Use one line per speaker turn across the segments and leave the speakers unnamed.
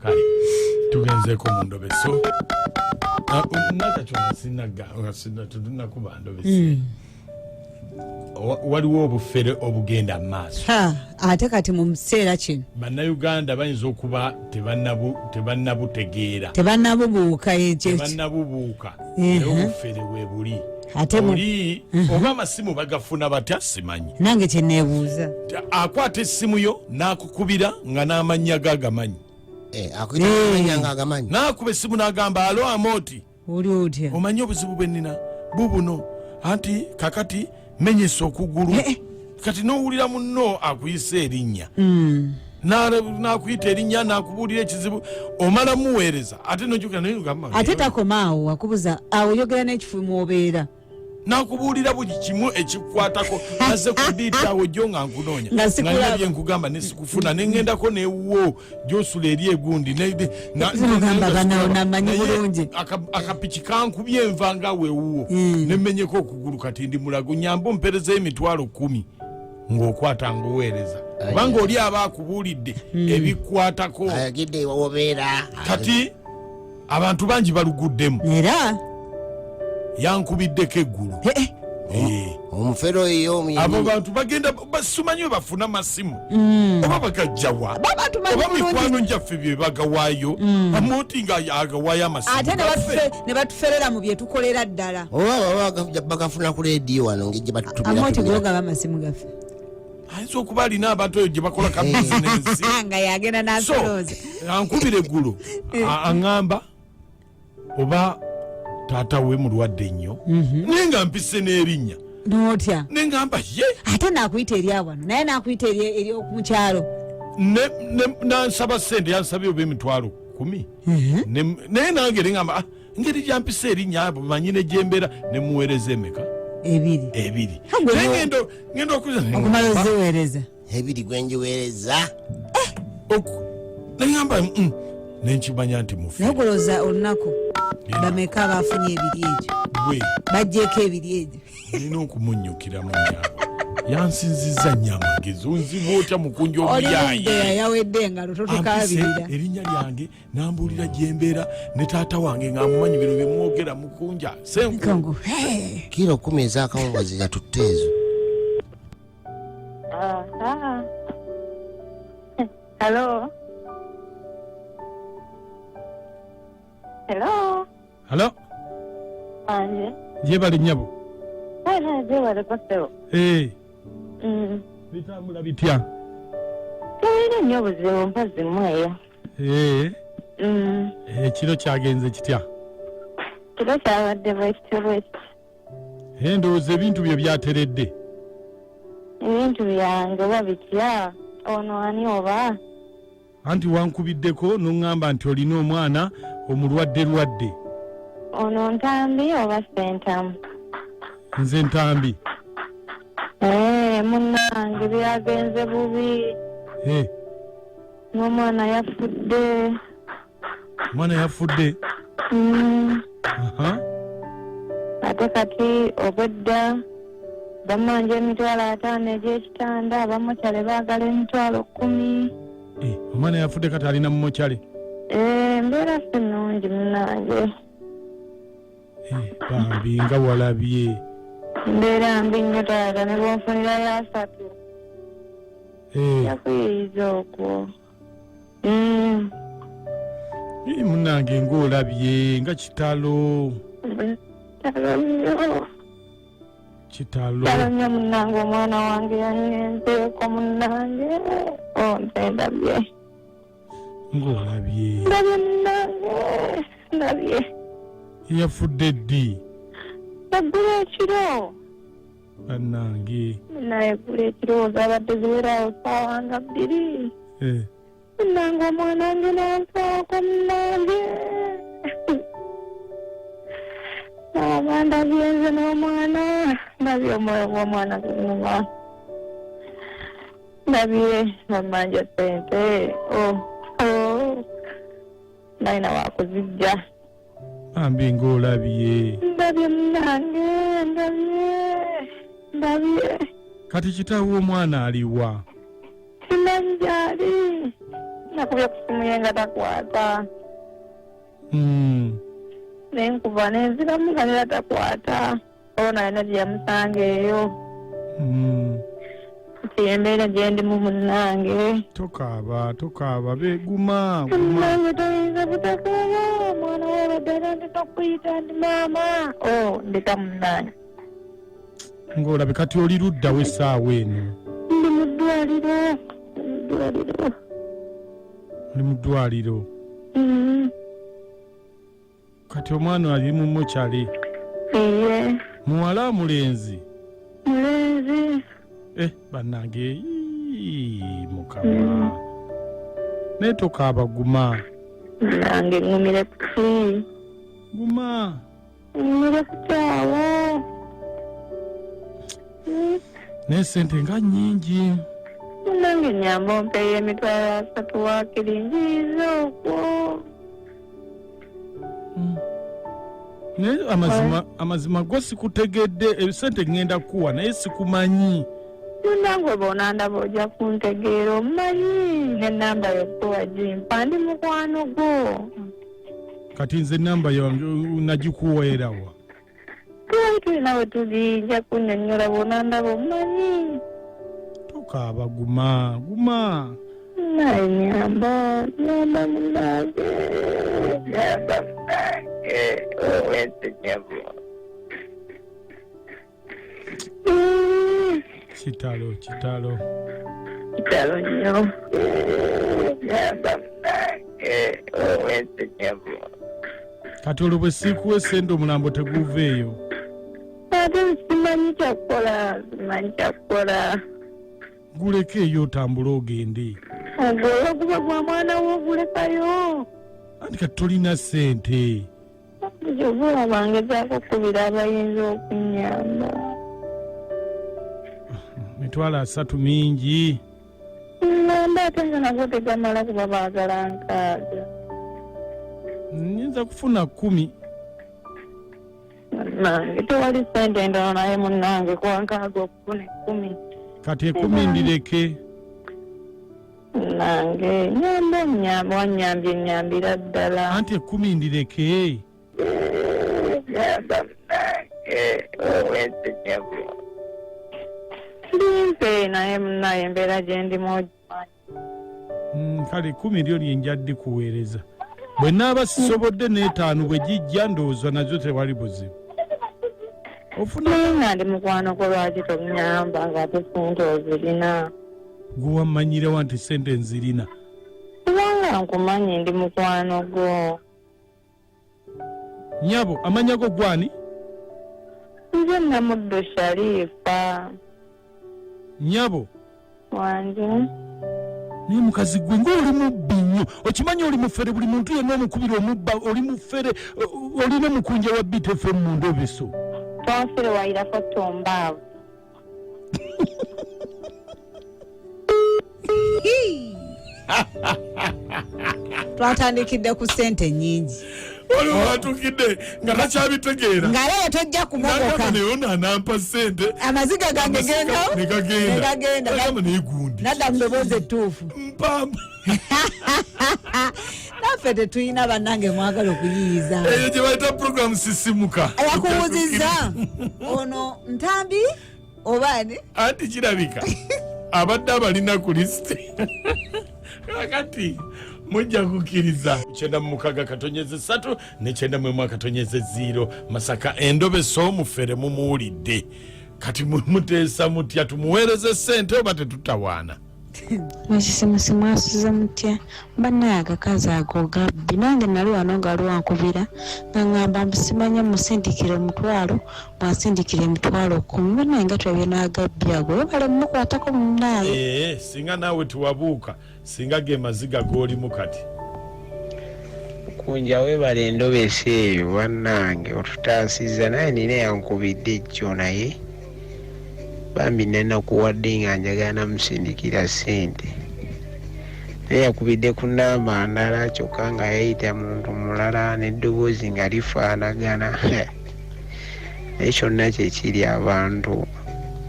Kale tugenzeeko mu ndobeso nakachona sinaga tuduna kuba ndobeso waliwo obufere obugenda mu maaso
ate kati mu kiseera kino
bannayuganda bayinza okuba tebannabutegeera
tebannabubuuka
naye obufere we buli oli oba amasimu bagafuna batya simanyi
nange kyeneebuuza
akwata essimu yo n'akukubira nga n'amannya gagamanyi n'akuba essimu n'agamba alo Amooti
oli otya
omanyi obuzibu bwe nnina bubuno anti kakati menyesa okugulu kati n'owulira munno akuyisa erinnya n'akuyita erinnya n'akubuulira ekizibu omala muweereza ate nojjukira naye ogamba
ate takomaawo akubuza awo yogera n'ekifu mwobeera
n'akubuulira buli kimu ekikwatako aze kudiitaawo jjo nga nkunoonya nga bye nkugamba nesikufuna neŋŋendako neewuwo gyosula eri egundi akapiki kankubye enva nga weewuwo nemmenyeko okugulu kati ndi mulago nyamba omperezeyo emitwalo 10 ng'okwata ng'oweereza kubanga oli aba akubuulidde ebikwatako kati abantu bangi baluguddemu
era
yankubiddeko eggulu
omufere oyo
abo bantu bagenda basumanyi we bafuna masimu oba bagajjawa oba mikwano gyaffe bye bagawaayo Amooti nga agawaayo amasimu
ate ne batuferera mu bye tukolera ddala
oba bagafuna ku leediyo wano ngejje batutubira
Amooti gogaba amasimu gaffe
ayinza okuba alina abantu eyo gye bakola ka bizinensi
nga yagenda n'asolooza
ankubira eggulu aŋŋamba oba taata we mulwadde nnyo naye nga mpise n'erinnya
n'otya
neŋŋamba ye
ate naakuyita eri awano naye naakuyita eri okumukyalo
nansaba sente yansabye oba emitwalo 10 naye nange neŋŋamba ngeri gyampise erinnya manyine gyembeera nemuweereza emeka 2 naye ngenda
okumala oziweereza
2 gwenjiweereza
neŋŋamba nenkimanya nti mufe
naye kulooza olunaku bameka bafunye ebiri egyo bajjeeko ebiri egyo
nina okumunnyukira mu nyabo yansinziza nnyo amagezi onziba otya mukunja
obuyayi yawedde engalo totukabirira
erinnya lyange nambuulira gyembeera ne taata wange ng'amumanyi bino bye mwogera mukunja senku
kiro 10 ez'akawungazi yatutte ezo
Hello?
Anje.
Jebale nnyabo.
Jebale pasero.
Bitambula bitya?
Tulina nnyo obuzibu mpazi mweyo.
Ekiro kyagenze kitya?
Kiro kyabadde bwekityo.
Ndowooza ebintu bye byateredde.
Ebintu byange oba bitya? Ono ani oba?
Anti wankubiddeko n'oŋŋamba nti olina omwana omulwadde.
Ono Ntambi oba Ssentamu?
Nze Ntambi.
Munnange byagenze bubi. N'omwana yafudde.
Omwana yafudde?
Ate kati obwedda bamanja emitwalo 5 egy'ekitanda abamokyale baagala emitwalo 10.
Omwana yafudde kati alina mu mokyale?
Mbeera si nnungi munnange.
Bambi nga walabye.
Mbeera mbi nnyo taata ne bwonfunirayo 3. Yakuyiiza okwo.
Munnange ng'olabye nga kitalo. Kitalo
nnyo munnange omwana wange yanyenzeeko munnange. Ntendabye.
Ng'olabye.
Ndabye munnange. Ndabye.
Yafudde ddi?
Eggulu ekiro.
Bannange.
Naye eggulu ekiro zabadde ziwerawo ssaawa nga 2. Munnange omwana wange nanfaako munnange. Aba ndabye nze n'omwana. Ndabye omwoyo gw'omwana gunnuma. Ndabye bamanja ssente. Nalina wakuzijja.
Bambi ng'olabye.
Ndabye munnange, ndabye.
Kati kitaawe omwana aliwa?
Simanyi gy'ali. nakubye ku simu ye nga takwata. Nenkuba nenziramu nga nera takwata. Olwo nalina gye yamusanga eyo. Kati embeera gye ndimu munnange.
Tokaaba beguma.
Munnange toyinza butakaaba. Mwana w'abaddala ndikakuyita ndi maama. Ndeka munnange.
Ng'olabe kati oli ludda w'essaawa eno.
Ndi mu ddwaliro.
Oli mu ddwaliro. Kati omwana ali mu mochale. Muwala mulenzi.
Mulenzi.
Bannange Mukama. Naye tokaaba guma.
Nange ngumire kuki.
Guma.
Ngumire kukyawo.
Naye sente nga nnyingi.
Nange nyamba ompeeyo emitwalo 3 waakiri njiiza okwo.
Naye amazima go sikutegedde ebisente ngenda kuwa naye sikumanyi.
Nange bw'onandaba ojja kuntegeera omumanyi n'ennamba yokkuwa gimpa ndi mukwano gwo.
Kati nze ennamba yange nagikuweera wa?
Tulina we tugijja kunnyonnyola bw'onandaba omumanyi.
Tokaaba guma.
Naye nyamba munnange. Ow'ensi nyavu.
Kitalo.
Kitalo nnyo. Nyamba munnange. Ow'ensi nyavu.
Kati olwo bwe siikuwa essente omulambo teguveeyo.
Ate simanyi kyakukola.
Guleke eyo otambule ogende.
Ogwo guba gwa mwana wo ogulekayo.
Anti kati tolina ssente.
Gy'obula bangezaako okubira abayinza okunnyamba.
Mitwalo 3 mingi.
Namba ate nga nago tegamala kuba baagala nkaaga.
Nyinza kufuna 10.
Nange tewali ssente endala naye munnange kwankaaga okufuna 10.
Kati 10 ndireke.
Nange nyamba wanyambye nnyambira ddala.
Anti 10 ndireke.
Nyamba munnange ow'ensi nyavu. Ndimpe naye munnaye embeera gye ndimu ogimanyi.
Kale 10 lyo lyinja ddikuweereza. Bwe naaba sisobodde n'etaano bwe gijja ndowooza nazo tewali buzibu.
Nga ndi mukwano gwo lwaki tonnyamba ng'ate ssente ozirina.
Gwe wammanyirewo nti ssente nzirina?
Kubanga nkumanyi ndi mukwano gwo.
Nyabo amanya go gwani?
Nze Namuddo Sharifa.
Nyabo
wanje.
Ni mukazi gwe ng'oli mubbi nnyo. Okimanyi oli mufere buli muntu yenna omukubira omubba oli mufere olina mukunja wa BTFM mu ndobeso.
Twafere wayirako tombaavu.
Twatandikidde ku ssente nnyingi.
Olwo watukidde nga takyabitegeera.
Nga leero tojja kumogoka.
Naye nampa ssente.
Amaziga gange genda.
Negagenda. Agamba neegundi.
Nadda mu ddoboozi ettuufu.
Mpamba.
Naffe tetulina bannange mwagala okuyiyiza.
Eyo gye bayita puroguramu sisimuka.
Yakubuuzizza. Ono Ntambi obaani?
Anti kirabika abadde abalina ku lisiti. Kakati mujja kukkiriza 9 ne 9 Masaka endobeso omufere mumuwulidde. Kati muteesa mutya tumuweereze ssente oba tetutawaana?
Mwesimusimu asuze mutya bannaye agakazi ago gabbi nange nali wano nga lwankubira nga ngamba mbisimanya musindikire omutwalo bwansindikire emitwalo 10 bannaye nga twebye n'agabbi ago bale mumukwatako munnaye.
Singa naawe tuwabuuka singa ge maziga g'olimu kati.
Kunja webale endobesa eyo bannange otutaasizza naye nina yankubidde ejjo naye bambi nenakuwadde nga njagala namusindikira ssente naye yakubidde ku nnamba ndala kyokka nga yayita muntu mulala n'eddoboozi nga lifaanagana naye kyonna kyekiri abantu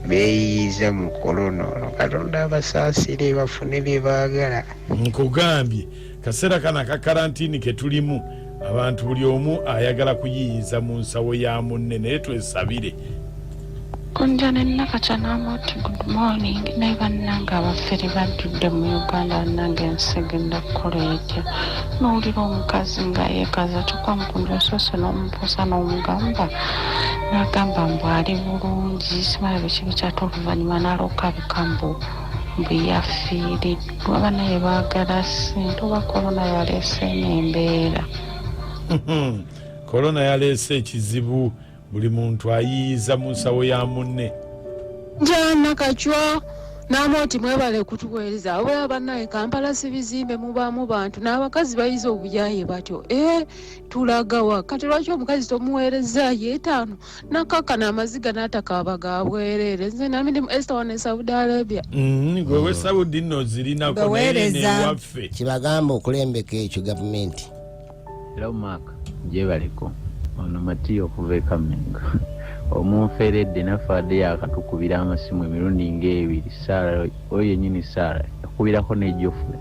beeyiiza mu korona ono. Katonda abasaasire bafune bye baagala.
Nkugambye kaseera kana ka karantini ke tulimu abantu buli omu ayagala kuyiyiza mu nsawo ya munne naye twesabire.
Kunjana nakaca namoti good morning naye bannange abafere badudde mu Uganda bannange ensegenda kukola etya n'owulira omukazi nga yeekaza kyokka mukunja sose n'omubuuza n'omugamba n'agamba mbu ali bulungi simanyi bwe kibi kyate oluvannyuma n'alooka bikambu mbu yafiiriddwa banaye baagala ssente oba korona yaleese n'embeera.
Korona yaleese ekizibu buli muntu ayiyiza mu nsawo ya munne.
Njana kachwa namoti mwebale kutuweereza obulaba bannaye Kampala si bizimbe mubaamu bantu n'abakazi bayize obuyaye batyo tulagawa kati lwaki omukazi tomuweereza yeetaano nakakana amaziga n'atakaaba ga bwereere. Nze nami mu Esther wane Saudi Arabia.
Gwewe Saudi nno zirinako newaffe
kibagamba okulembeka ekyo gavumenti.
Era omwaka gyebaleko ono Matiyo okuva Kamengo omunferedde nafaadde yakatukubira amasimu emirundi ng'ebiri. Saara oyo yennyini Saara yakubirako n'ejjofule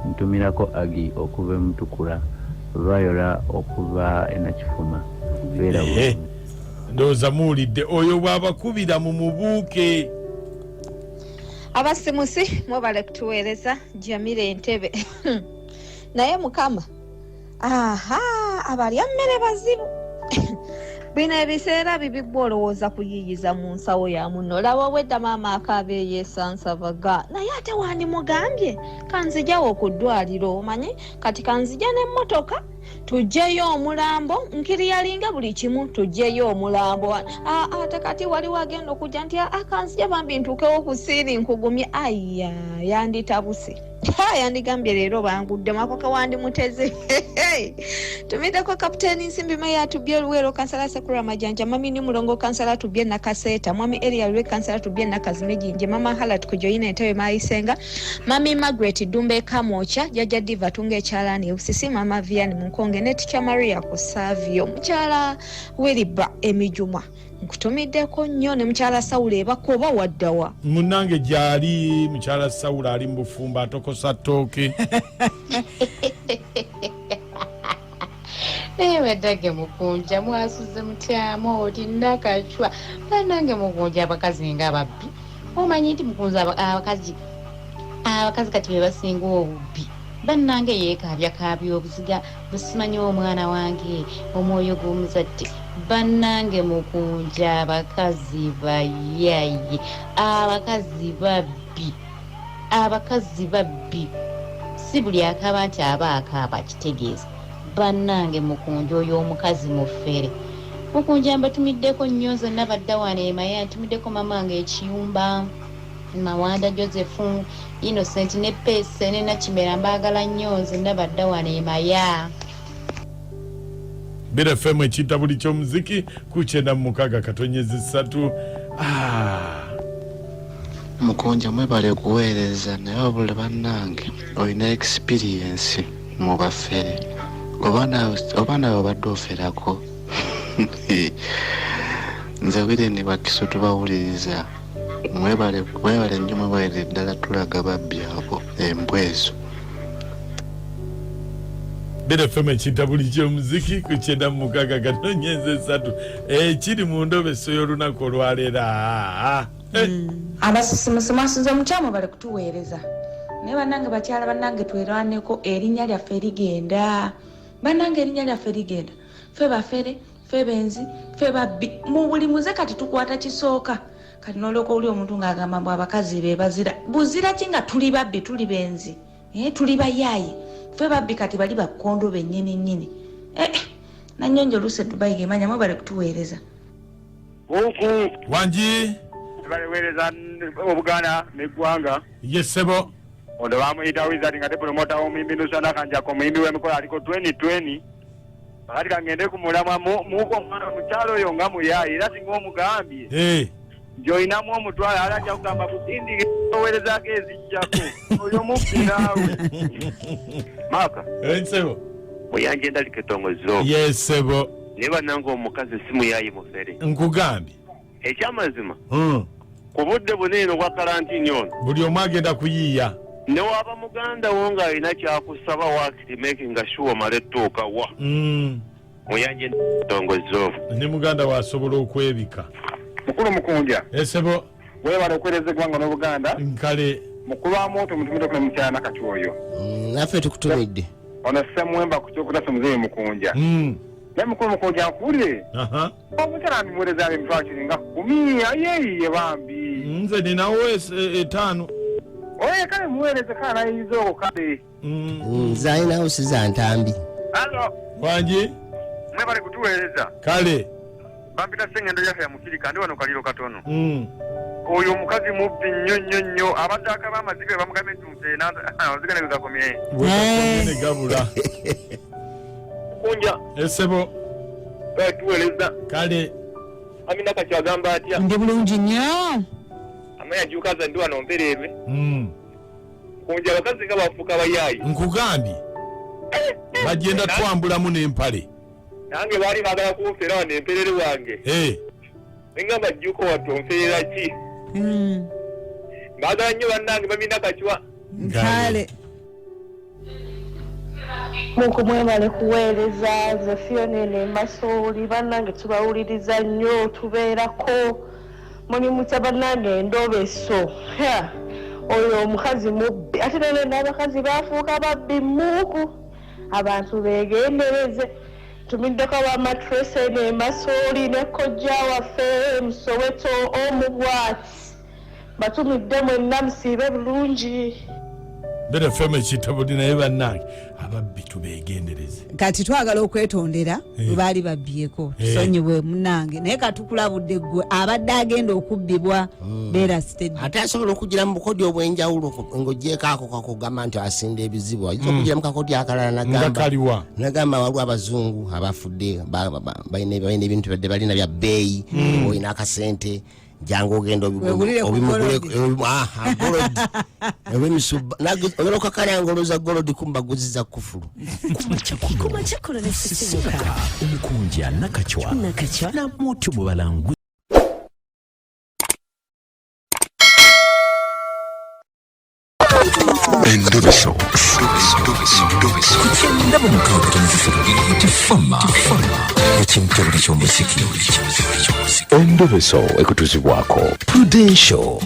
ntumirako Agi okuva Mutukula Viola okuva Nakifuma.
Ndowooza muwulidde oyo bw'abakubira mu mubuuke.
Abasimusi mwebale kutuweereza Jamile Entebe naye Mukama abalya mmere bazibu. Bino ebiseera bibi gw'olowooza kuyiyiza mu nsawo ya munno. Laba wedda maama akaaba eyeesansavaga naye ate wandimugambye kanzijawo ku ddwaliro omanyi kati kanzija n'emmotoka tujjeyo omulambo nkiriyalinga buli kimu tujjeyo omulambo. Ate kati waliwo agenda okujja nti kanzija bambi ntuukewo ku siiri nkugumye. Aya yanditabuse yandigambye leero bangudde makoka wandimuteze. Tumiddeko kapiteeni Nsimbi Maya Tubye Luwero kansala Sekura Majanja mami ni mulongo kansala Tubye Nakaseta mwami Elia Lwe kansala Tubye Nakazimejinje mama Halat Kujoyina Entebe Mayisenga mami Margaret Dumbe Kamocha jaja Diva Tunge Chalani Usisi mama Vian Munkonge ne Ticha Maria Kusavio mchala Wiliba Emijuma nkutumiddeko nnyo ne mukyala Sawula ebakoba waddawa.
Munnange gyali mukyala Sawula ali mu bufumba atokosa ttooke.
Ewe dage mukunja mwasuze mutyamu oti nakachwa banange mukunja abakazi nga babbi omanyi nti mukunza abakazi kati be basinga obubbi bannange yeekabyakaabya obuziga busimanyi omwana wange omwoyo gw'omuzadde bannange mukunja abakazi bayaye abakazi babbi si buli akaaba nti aba akaaba kitegeeza bannange mukunja oyo omukazi mufere mukunja mbatumiddeko nnyo zonna badda wano emaya ntumiddeko mamange Ekiyumba Mawanda Joseph Innocent ne Pese ne Nakimera mbaagala nnyo nze badda wano emaya.
Bira FM ekiyita buli ky'omuziki ku 96.3.
Mukunja mwebale kuweereza naye obule bannange olina experience mu bafere oba nawe obadde oferako. Nze bire ni bakiso tubawuliriza mwebale nnyo mwebale ddala tulaga babbi abo embwezo.
Bira FM ekiyita buli ky'omuziki ku 96.3 ekiri mu ndobeso y'olunaku olwaleero.
Abasisimusi mwasuze mukyamu bale kutuweereza naye bannange bakyala bannange twerwaneko erinnya lyaffe ligenda. Bannange erinnya lyaffe ligenda ffe bafere ffe benzi ffe babbi mu buli muze kati tukwata kisooka kati n'olyoka oli omuntu ng'agamba mbu abakazi be bazira buzira ki nga tuli babbi tuli benzi tuli bayaaye ffe babbi kati bali bakkondo bennyini nnyini. Nanyonjo Luce Dubai gemanya mwe bale kutuweereza
wanji
baleweereza Obuganda n'eggwanga.
Yes sebo
Ondo bamuyita Wizard nga promota omuyimbi Nusana Kanjako omuyimbi w'emikola aliko 2020 akati kangende ku mulamwa muko omwana omukyalo oyo nga muyaayi era singa omugambye gy'olinamu omutwala alajja kugamba kusindika oweerezaako ezijjako oyo mubbiraawe Maaka
sebo
muyanje endalika etongozo.
Yes sebo
naye bannange omukazi si muyaayi mufere
nkugambye
ekyamazima
ku budde buneeno bwa karantini ono
buli omu agenda kuyiiya
ne waba muganda wo ng'alina kyakusaba wakiti making sure omala ettuuka wa muyanje tongozovu
ne muganda waasobola okwebika
mukulu mukunja
esebo
weebala okwereza eggwanga n'obuganda
nkale
mukulu wa muntu mutumire kuna mukyala nakati oyo
naffe tukutumidde
ono ssemwemba ku kyokutasa muzeeyi mukunja naye mukulu mukunja nkuwulire omukyala ndimuweereza emitwalo kiringa 10 ayeyiye bambi
nze ninawo 5
oye kale muweereze kale nayinza okwo kale
nze alinawo siza ntambi
alo
wangi
mwebale kutuweereza
kale
bampita sengendo yaffe ya mukirika ndi wano kaliro katono oyo omukazi mubbi nnyo abadde akaba amaziga bamugambe ntumpeena ozigane gakomye
wekakone gabula
kunja
esebo
tuweereza
kale
amina kati agamba atya
ndi bulungi nnyo
amanya jukaza ndi wano mpereerwe kunja abakazi nga bafuuka bayaayi
nkugambye bagenda twambulamu n'empale
nange baali baagala kunfeera wano emperere wange engamba jjuko wattu onfeerera ki baagala nnyo bannange bamina kacwa
kale
muku mwebale kuweereza ze Fiona Masooli bannange tubawuliriza nnyo tubeerako mulimutya bannange endobeso oyo omukazi mubbi ate nene n'abakazi bafuuka babbi muuku abantu beegendereze tumiddeko abamatrese ne Masooli ne kojja waffe Musoweto omubwati batumidde mwenna musiibe bulungi
bere feme ekitabo naye bannange ababbi tubeegendereze
kati twagala okwetondera baali babbyeko tusonyiwe munange naye katukulabudde gwe abadde agenda okubbibwa beera steady
ate asobola okugira mu bukodyo obwenjawulo ng'ogyeko ako kakugamba nti asinda ebizibu ayinza okugira mu kakodyo akalala nagamba waliwo abazungu abafudde balina ebintu badde balina bya bbeeyi olina akasente jangu ogenda ogenda okakalanga olooza golodi kumbaguziza kufulu
kumakyakula nesisimuka omukunja nakacwa namutu mubalangu endobeso ndaba mukaaga tifama ekintabuli ky'omuziki endobeso ekutuzibwako Prudential